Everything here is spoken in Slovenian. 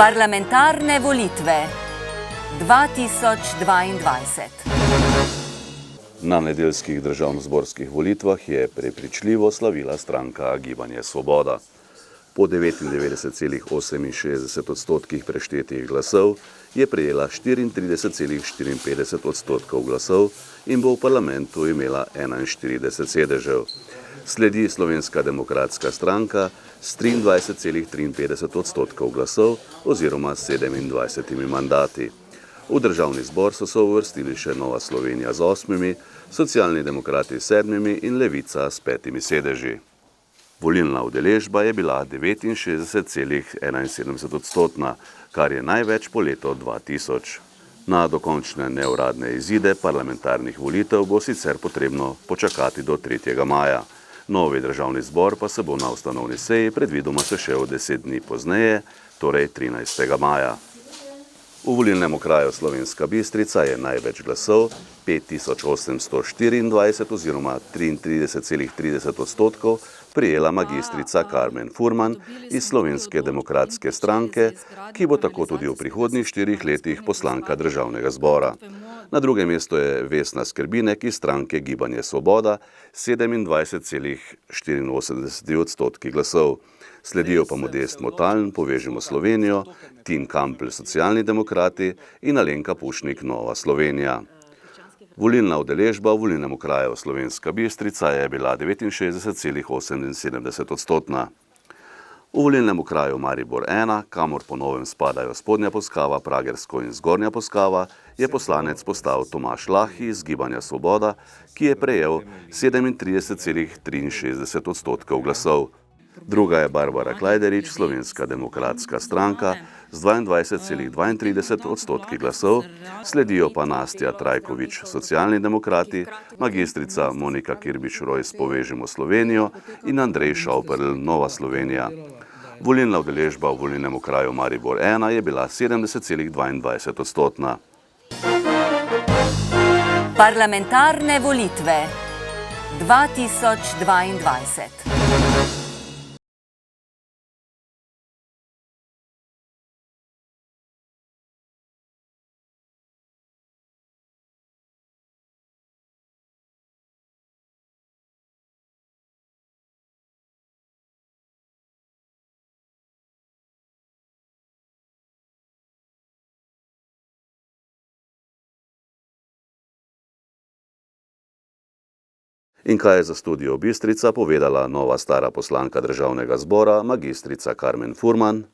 Parlamentarne volitve 2022. Na nedeljskih državnozborskih volitvah je prepričljivo slavila stranka Gibanje Svoboda. Po 99,68% preštetih glasov je prejela 34,54 odstotkov glasov in bo v parlamentu imela 41 sedežev. Sledi Slovenska demokratska stranka s 23,53 odstotkov glasov oziroma 27 mandati. V državni zbor so se uvrstili še Nova Slovenija z 8, Socialni demokrati s 7 in Levica s 5 sedeži. Volilna udeležba je bila 69,71 odstotna, kar je največ po letu 2000. Na dokončne neuradne izide parlamentarnih volitev bo sicer potrebno počakati do 3. maja. Novi državni zbor pa se bo na ustanovni seji predvidoma sešel 10 dni pozneje, torej 13. maja. V volilnem okraju Slovenska Bistrica je največ glasov, 5824 oziroma 33,30 odstotkov, prijela magistrica Karmen Furman iz Slovenske demokratske stranke, ki bo tako tudi v prihodnjih 4 letih poslanka državnega zbora. Na drugem mestu je Vesna Skrbinek iz stranke Gibanje Svoboda, 27,84 odstotki glasov. Sledijo pa Modest Motaln, Povežimo Slovenijo, Tin Kampl, Socialni demokrati in Alenka Pušnik, Nova Slovenija. Volilna udeležba v volilnem okraju Slovenska Bistrica je bila 69,78 odstotna. V volilnem okraju Maribor 1, kamor po novem spadajo Spodnja Poskava, Pragersko in Zgornja Poskava, je poslanec postal Tomaž Lahi iz Gibanja Svoboda, ki je prejel 37,63 odstotkov glasov. Druga je Barbara Klajderič, Slovenska demokratska stranka, z 22,32 odstotki glasov, sledijo pa Nastja Trajkovič, Socialni demokrati, magistrica Monika Kirbič-Rojs, Povežimo Slovenijo in Andrej Šauperl, Nova Slovenija. Volilna udeležba v volilnem okraju Maribor 1 je bila 70,22 odstotna. Parlamentarne volitve 2022. In kaj je za Studio Bistrica povedala nova stara poslanka državnega zbora, magistrica Karmen Furman?